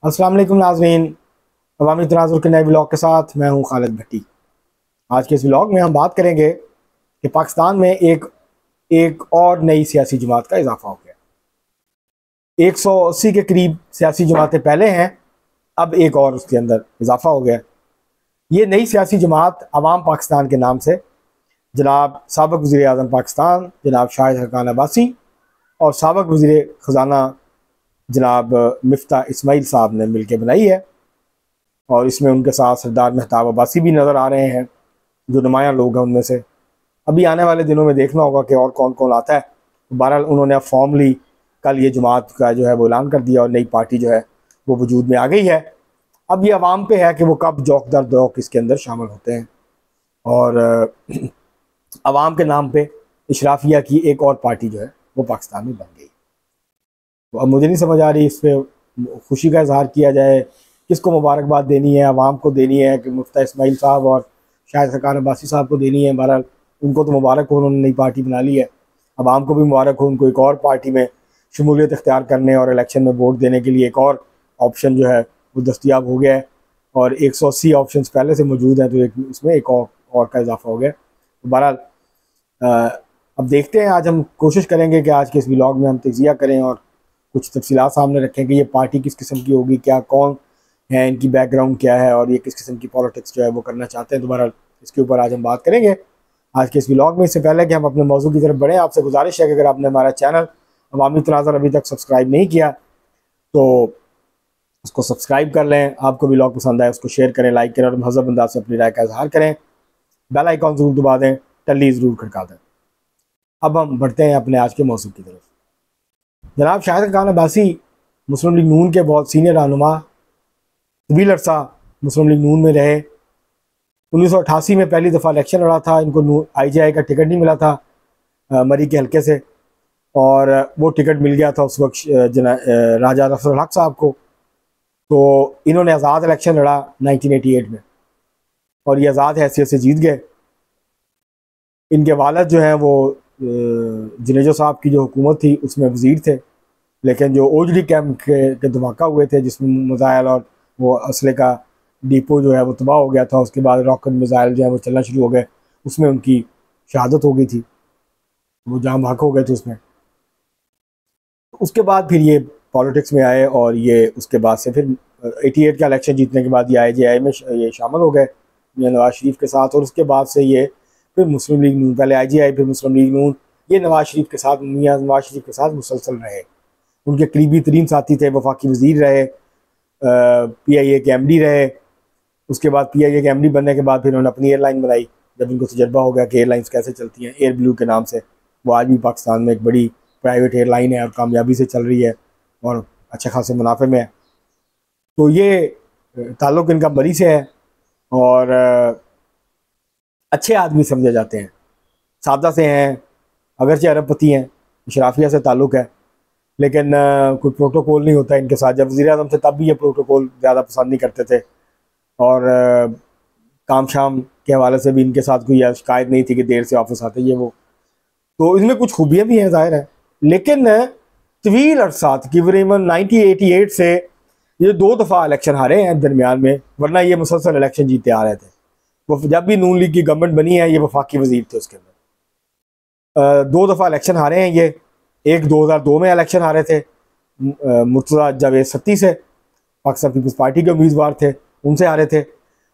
अस्सलाम वालेकुम नाज़रीन, अवामी तनाज़ुर के नए व्लॉग के साथ मैं हूं खालिद भट्टी। आज के इस व्लॉग में हम बात करेंगे कि पाकिस्तान में एक और नई सियासी जमात का इजाफा हो गया। 180 के करीब सियासी जमातें पहले हैं, अब एक और उसके अंदर इजाफा हो गया। ये नई सियासी जमात अवाम पाकिस्तान के नाम से जनाब साबिक़ वज़ीर आज़म पाकिस्तान जनाब शाहिद हक़ान अब्बासी और साबिक़ वज़ीर ख़ज़ाना जनाब मिफ्ता इस्माइल साहब ने मिलकर बनाई है। और इसमें उनके साथ सरदार महताब अब्बासी भी नज़र आ रहे हैं, जो नुमायाँ लोग हैं उनमें से। अभी आने वाले दिनों में देखना होगा कि और कौन कौन आता है। बहरहाल उन्होंने अब फॉर्मली कल ये जमात का जो है वो ऐलान कर दिया और नई पार्टी जो है वो वजूद में आ गई है। अब ये अवाम पे है कि वो कब जौक दर दौक इसके अंदर शामिल होते हैं। और अवाम के नाम पे इशराफिया की एक और पार्टी जो है वो पाकिस्तान में बन गई। तो अब मुझे नहीं समझ आ रही इस पर खुशी का इजहार किया जाए, किसको मुबारकबाद देनी है, अवाम को देनी है कि मुफ्ता इस्माइल साहब और शाहिद हक़ान अब्बासी साहब को देनी है। बहरहाल उनको तो मुबारक हो, उन्होंने नई पार्टी बना ली है। अवाम को भी मुबारक हो, उनको एक और पार्टी में शमूलियत इख्तियार करने और इलेक्शन में वोट देने के लिए एक और ऑप्शन जो है वो दस्तियाब हो गया है। और 180 ऑप्शन पहले से मौजूद हैं, तो इसमें एक और का इजाफा हो गया। तो बहरहाल अब देखते हैं। आज हम कोशिश करेंगे कि आज के इस व्लॉग में हम तजिया करें और कुछ तफसीलात सामने रखें कि ये पार्टी किस किस्म की होगी, क्या कौन है, इनकी बैकग्राउंड क्या है और ये किस किस्म की पॉलिटिक्स जो है वो करना चाहते हैं। दोबारा इसके ऊपर आज हम बात करेंगे आज के इस व्लॉग में। इससे पहले कि हम अपने मौजू की तरफ बढ़ें, आपसे गुजारिश है कि अगर आपने हमारा चैनल अवामी तनाज़ुर अभी तक सब्सक्राइब नहीं किया तो उसको सब्सक्राइब कर लें। आपको व्लॉग पसंद आए उसको शेयर करें, लाइक करें और महज़ब अंदाज से अपनी राय का इजहार करें। बेल आइकॉन ज़रूर दबा दें, टल्ली ज़रूर खड़का दें। अब हम बढ़ते हैं अपने आज के मौजू की तरफ। जनाब शाहिद हक़ान अब्बासी मुस्लिम लीग नून के बहुत सीनियर रहनुमा, तवील अरसा मुस्लिम लीग नून में रहे। 1988 में पहली दफ़ा इलेक्शन लड़ा था। इनको IJI का टिकट नहीं मिला था मरी के हल्के से, और वो टिकट मिल गया था उस वक्त राजा रफरुल हक साहब को। तो इन्होंने आज़ाद इलेक्शन लड़ा 1988 में और ये आज़ाद हैसियत से जीत गए। इनके वालिद जो हैं वो जुनेजो साहब की जो हुकूमत थी उसमें वज़ीर थे, लेकिन जो ओजडी कैंप के धमाका हुए थे जिसमें मिसाइल और वो असले का डिपो जो है वो तबाह हो गया था, उसके बाद रॉकेट मिसाइल जो है वो चलना शुरू हो गए, उसमें उनकी शहादत हो गई थी, वो जाम हक हो गए थे उसमें। उसके बाद फिर ये पॉलिटिक्स में आए और ये उसके बाद से फिर 88 का इलेक्शन जीतने के बाद ये IJI में ये शामिल हो गए मियां नवाज शरीफ के साथ। और उसके बाद से ये फिर मुस्लिम लीग नून, पहले IJI फिर मुस्लिम लीग नून, ये नवाज शरीफ के साथ, मियां नवाज शरीफ के साथ मुसलसल रहे। उनके करीबी तरीन साथी थे, वफाकी वज़ीर रहे, PIA के MD रहे। उसके बाद PIA के MD बनने के बाद फिर उन्होंने अपनी एयरलाइन बनाई। जब इनको तजर्बा हो गया कि एयरलाइंस कैसे चलती हैं, एयर ब्लू के नाम से, वो आज भी पाकिस्तान में एक बड़ी प्राइवेट एयरलाइन है और कामयाबी से चल रही है और अच्छे खासे मुनाफे में है। तो ये ताल्लुक़ इनका मरी से है और अच्छे आदमी समझे जाते हैं, सादा से हैं, अगरचे अरबपति हैं, इशराफिया से ताल्लुक़ है, लेकिन कोई प्रोटोकॉल नहीं होता इनके साथ। जब वज़ीर आज़म थे तब भी ये प्रोटोकॉल ज़्यादा पसंद नहीं करते थे और काम शाम के हवाले से भी इनके साथ कोई शिकायत नहीं थी कि देर से ऑफिस आते ये वो। तो इसमें कुछ खूबियाँ भी हैं ज़ाहिर है, लेकिन तवील अरसा तकरीबन 1988 से ये 2 दफ़ा इलेक्शन हारे हैं दरमियान में, वरना ये मुसलसल इलेक्शन जीतते आ रहे थे। वो जब भी नून लीग की गवर्नमेंट बनी है ये वफाकी वज़ीर थे उसके अंदर। 2 दफ़ा इलेक्शन हारे हैं ये। एक 2002 में इलेक्शन हारे थे मुर्तज़ा जावेद सत्ती से, पाकिस्तान पीपल्स पार्टी के उम्मीदवार थे, उनसे हारे थे।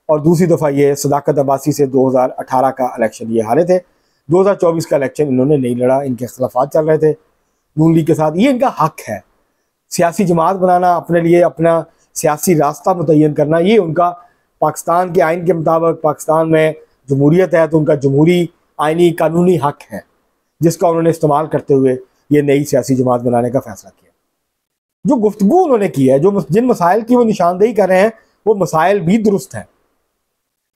और दूसरी दफ़ा ये सदाकत अब्बासी से 2018 का इलेक्शन ये हारे थे। 2024 का इलेक्शन इन्होंने नहीं लड़ा, इनके इख्तलाफात चल रहे थे नून लीग के साथ। ये इनका हक है, सियासी जमात बनाना, अपने लिए अपना सियासी रास्ता मुतय्यन करना, ये उनका पाकिस्तान के आइन के मुताबिक, पाकिस्तान में जमहूरियत है तो उनका जमहूरी आइनी कानूनी हक है, जिसका उन्होंने इस्तेमाल करते हुए ये नई सियासी जमात बनाने का फैसला किया। जो गुफ्तगू उन्होंने की है, जो जिन मसाइल की वो निशानदेही कर रहे हैं, वो मसाइल भी दुरुस्त हैं,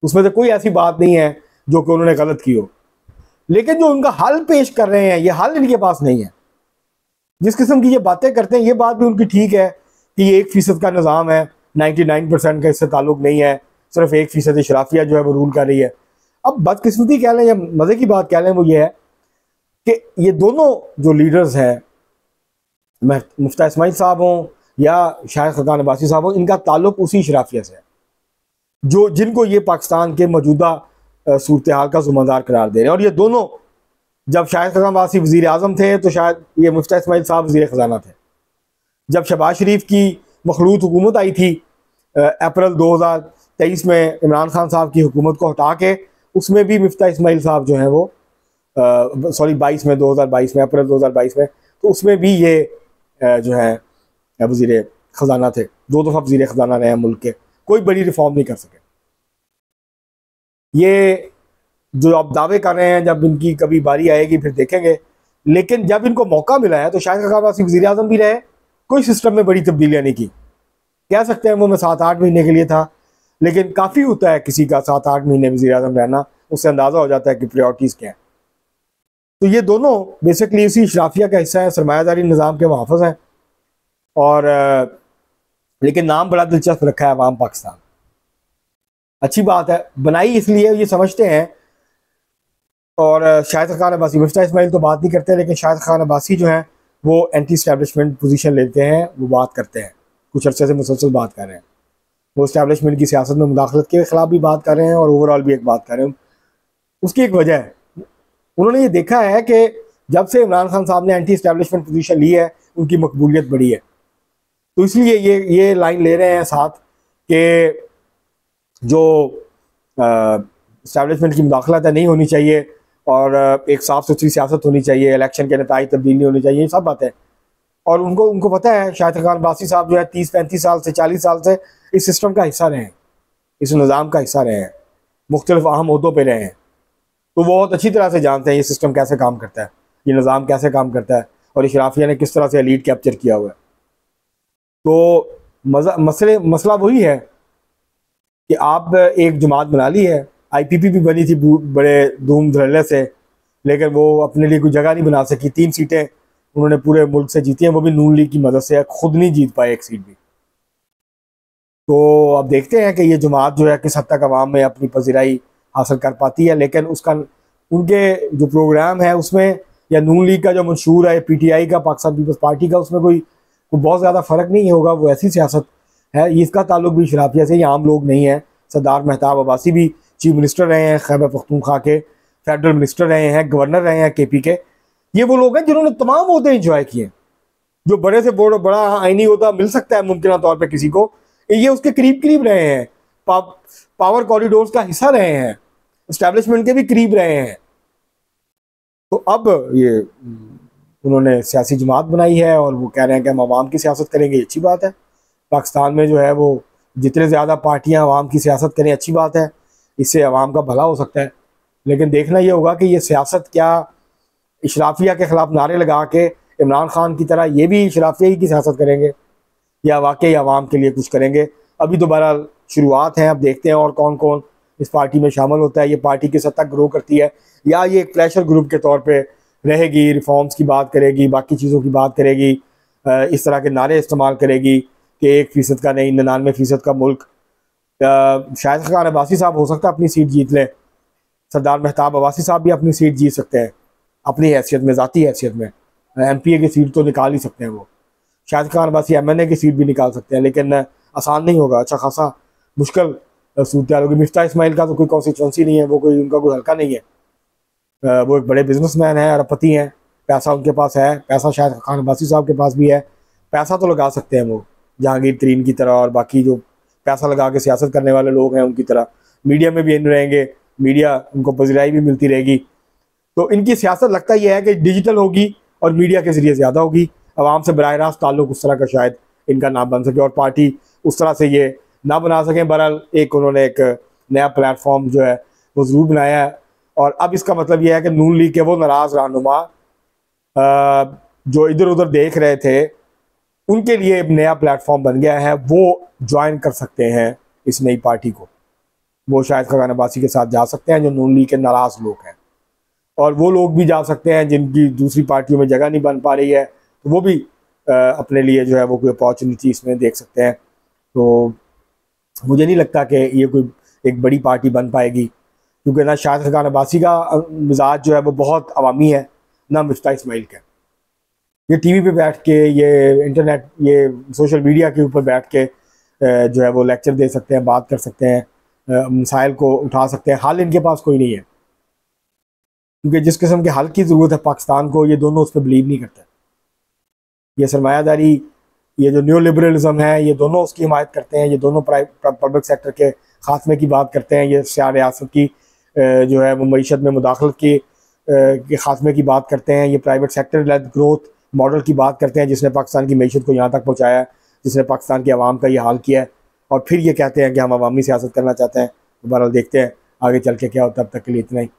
उसमें से कोई ऐसी बात नहीं है जो कि उन्होंने गलत की हो। लेकिन जो उनका हल पेश कर रहे हैं, ये हल इनके पास नहीं है। जिस किस्म की ये बातें करते हैं, ये बात भी उनकी ठीक है कि ये 1% का निज़ाम है, 99% का इससे ताल्लुक़ नहीं है, सिर्फ 1% इशराफिया जो है वो रूल कर रही है। अब बदकिस्मती कह लें या मज़े की बात कह लें, वो ये है कि ये दोनों जो लीडर्स हैं, मुफ्ता इस्माइल साहब हों या शाहिद खकान अब्बासी साहब हो, इनका ताल्लुक उसी शराफिया से है जो जिनको ये पाकिस्तान के मौजूदा सूरत हाल का ज़िम्मेदार करार दे रहे हैं। और ये दोनों, जब शाहिद खकान अब्बासी वज़ीर आज़म थे तो शायद ये मुफ्ती इस्माइल साहब वज़ीर ख़जाना थे। जब शहबाज शरीफ की मखलूत हुकूमत आई थी अप्रैल 2023 में इमरान खान साहब की हुकूमत को हटा के, उसमें भी मुफ्ती इस्माइल साहब जो हैं वो 2022 में अप्रैल 2022 में, तो उसमें भी ये जो है वज़ीर ख़जाना थे। 2 दफ़ा वज़ीर ख़जाना रहे हैं मुल्क के, कोई बड़ी रिफॉर्म नहीं कर सके। ये जो आप दावे कर रहे हैं, जब इनकी कभी बारी आएगी फिर देखेंगे, लेकिन जब इनको मौका मिला है तो शाहिद खकान अब्बासी वज़ीर आज़म भी रहे, कोई सिस्टम में बड़ी तब्दीलियाँ नहीं की। कह सकते हैं वो मैं 7-8 महीने के लिए था, लेकिन काफ़ी होता है किसी का 7-8 महीने वज़ीर आज़म रहना, उससे अंदाज़ा हो जाता है कि प्रायोरिटीज़ क्या है। तो ये दोनों बेसिकली इसी शराफिया का हिस्सा है, सरमायादारी निज़ाम के मुहाफ़िज़ हैं। और लेकिन नाम बड़ा दिलचस्प रखा है अवाम पाकिस्तान। अच्छी बात है, बनाई इसलिए ये समझते हैं। और शाहिद खकान अब्बासी, मुफ्ती इस्माइल तो बात नहीं करते, लेकिन शाहिद खकान अब्बासी जो हैं वो एंटी इस्टेब्लिशमेंट पोजीशन लेते हैं, वो बात करते हैं, कुछ अर्से से मुसलसल बात कर रहे हैं। वो इस्टेब्लिशमेंट की सियासत में मुदाखलत के खिलाफ भी बात कर रहे हैं और ओवरऑल भी एक बात कर रहे हैं। उसकी एक वजह है, उन्होंने ये देखा है कि जब से इमरान खान साहब ने एंटी इस्टेब्लिशमेंट पोजीशन ली है, उनकी मकबूलियत बढ़ी है। तो इसलिए ये लाइन ले रहे हैं साथ कि जो इस्टेब्लिशमेंट की मुदाखलत है नहीं होनी चाहिए, और एक साफ सुथरी सियासत होनी चाहिए, इलेक्शन के नताइज तब्दील नहीं होनी चाहिए, ये सब बातें। और उनको पता है शाहिद खकान अब्बासी साहब जो है 30-35 साल से 40 साल से इस सिस्टम का हिस्सा रहे हैं, इस निज़ाम का हिस्सा रहे हैं, मुख्तलिफ अहम ओहदों पर रहे हैं। तो वो बहुत अच्छी तरह से जानते हैं ये सिस्टम कैसे काम करता है, ये निज़ाम कैसे काम करता है, और इशराफिया ने किस तरह से एलीट कैप्चर किया हुआ है। तो मसला वही है कि आप एक जमात बना ली है, IPP भी बनी थी बड़े धूम धड़ल्ले से, लेकिन वो अपने लिए कोई जगह नहीं बना सकी। 3 सीटें उन्होंने पूरे मुल्क से जीती हैं, वो भी नून लीग की मदद से, खुद नहीं जीत पाए एक सीट भी। तो अब देखते हैं कि ये जमात जो है किस हद तक अवाम में अपनी पजीराई हासिल कर पाती है। लेकिन उसका उनके जो प्रोग्राम है उसमें, या नून लीग का जो मंशूर है PTI का, पाकिस्तान पीपल्स पार्टी का, उसमें कोई बहुत ज़्यादा फ़र्क नहीं होगा। वो ऐसी सियासत है, इसका ताल्लुक भी शराफिया से, ये आम लोग नहीं है। सरदार मेहताब अब्बासी भी चीफ मिनिस्टर रहे हैं खैबर पख्तूनख्वा के, फेडरल मिनिस्टर रहे हैं, गवर्नर रहे हैं KP के। ये वो लोग हैं जिन्होंने तमाम ओहदे इंजॉय किए, जो बड़े से बड़ा आईनी ओहदा मिल सकता है मुमकिन तौर पर किसी को, ये उसके करीब करीब रहे हैं, पावर कॉरिडोर्स का हिस्सा रहे हैं, इस्टेब्लिशमेंट के भी करीब रहे हैं। तो अब ये उन्होंने सियासी जमात बनाई है और वो कह रहे हैं कि हम आवाम की सियासत करेंगे, अच्छी बात है। पाकिस्तान में जो है वो जितने ज़्यादा पार्टियां आवाम की सियासत करें अच्छी बात है, इससे आवाम का भला हो सकता है। लेकिन देखना ये होगा कि ये सियासत क्या इशराफिया के ख़िलाफ़ नारे लगा के इमरान खान की तरह ये भी इशराफिया ही की सियासत करेंगे, या वाकई आवाम के लिए कुछ करेंगे। अभी तो बहरहाल शुरुआत है, अब देखते हैं और कौन कौन इस पार्टी में शामिल होता है, ये पार्टी किस हद तक ग्रो करती है, या ये एक प्रेशर ग्रुप के तौर पर रहेगी, रिफॉर्म्स की बात करेगी, बाकी चीज़ों की बात करेगी, इस तरह के नारे इस्तेमाल करेगी कि 1% का नहीं 99% का मुल्क। शाहिद खकान अब्बासी साहब हो सकता है अपनी सीट जीत लें, सरदार मेहताब अब्बासी साहब भी अपनी सीट जीत सकते हैं अपनी हैसियत में, ज़ाती हैसियत में। MPA की सीट तो निकाल ही सकते हैं वो, शाहिद खकान अब्बासी MNA की सीट भी निकाल सकते हैं, लेकिन आसान नहीं होगा, अच्छा खासा मुश्किल सूरत हाल होगी। मुफ्ती इस्माइल का तो कोई कॉन्स्टिट्यूंसी नहीं है, वो कोई उनका कोई हल्का नहीं है, वो एक बड़े बिजनेसमैन हैं, अरबपति हैं, पैसा उनके पास है, पैसा शायद खकान अब्बासी साहब के पास भी है, पैसा तो लगा सकते हैं वो जहांगीर तरीन की तरह, और बाकी जो पैसा लगा के सियासत करने वाले लोग हैं उनकी तरह। मीडिया में भी इन रहेंगे, मीडिया उनको पजीराई भी मिलती रहेगी। तो इनकी सियासत लगता यह है कि डिजिटल होगी और मीडिया के ज़रिए ज़्यादा होगी, आवाम से बराह रास्त ताल्लुक उस तरह का शायद इनका ना बन सके और पार्टी उस तरह से ये ना बना सकें। बहरहाल एक उन्होंने एक नया प्लेटफॉर्म जो है वो ज़रूर बनाया है, और अब इसका मतलब यह है कि नून लीग के वो नाराज़ रहनुमा जो इधर उधर देख रहे थे, उनके लिए एक नया प्लेटफॉर्म बन गया है, वो ज्वाइन कर सकते हैं इस नई पार्टी को। वो शायद खकान अब्बासी के साथ जा सकते हैं जो नून लीग के नाराज़ लोग हैं, और वो लोग भी जा सकते हैं जिनकी दूसरी पार्टियों में जगह नहीं बन पा रही है, तो वो भी अपने लिए जो है वो कोई अपॉर्चुनिटी इसमें देख सकते हैं। तो मुझे नहीं लगता कि ये कोई एक बड़ी पार्टी बन पाएगी, क्योंकि ना शाहिद खकान अब्बासी का मिजाज जो है वो बहुत अवामी है, ना मुफ्ती इस्माइल का। ये टीवी पे बैठ के, ये इंटरनेट, ये सोशल मीडिया के ऊपर बैठ के जो है वो लेक्चर दे सकते हैं, बात कर सकते हैं, मसाइल को उठा सकते हैं। हल इनके पास कोई नहीं है, क्योंकि जिस किस्म के हल की ज़रूरत है पाकिस्तान को, ये दोनों उस पर बिलीव नहीं करते। ये सरमायादारी, ये जो न्यू लिबरलिज्म है, ये दोनों उसकी हिमायत करते हैं। ये दोनों पब्लिक सेक्टर के खात्मे की बात करते हैं। ये शाह रियासत की जो है वो मीशत में मुदाखलत के खात्मे की बात करते हैं। ये private sector led growth model की बात करते हैं, जिसने पाकिस्तान की मीशत को यहाँ तक पहुँचाया है, जिसने पाकिस्तान की आवाम का ये हाल किया है। और फिर ये कहते हैं कि हम अवामी सियासत करना चाहते हैं। बहरहाल देखते हैं आगे चल के क्या होता है। अब तक के लिए इतना ही।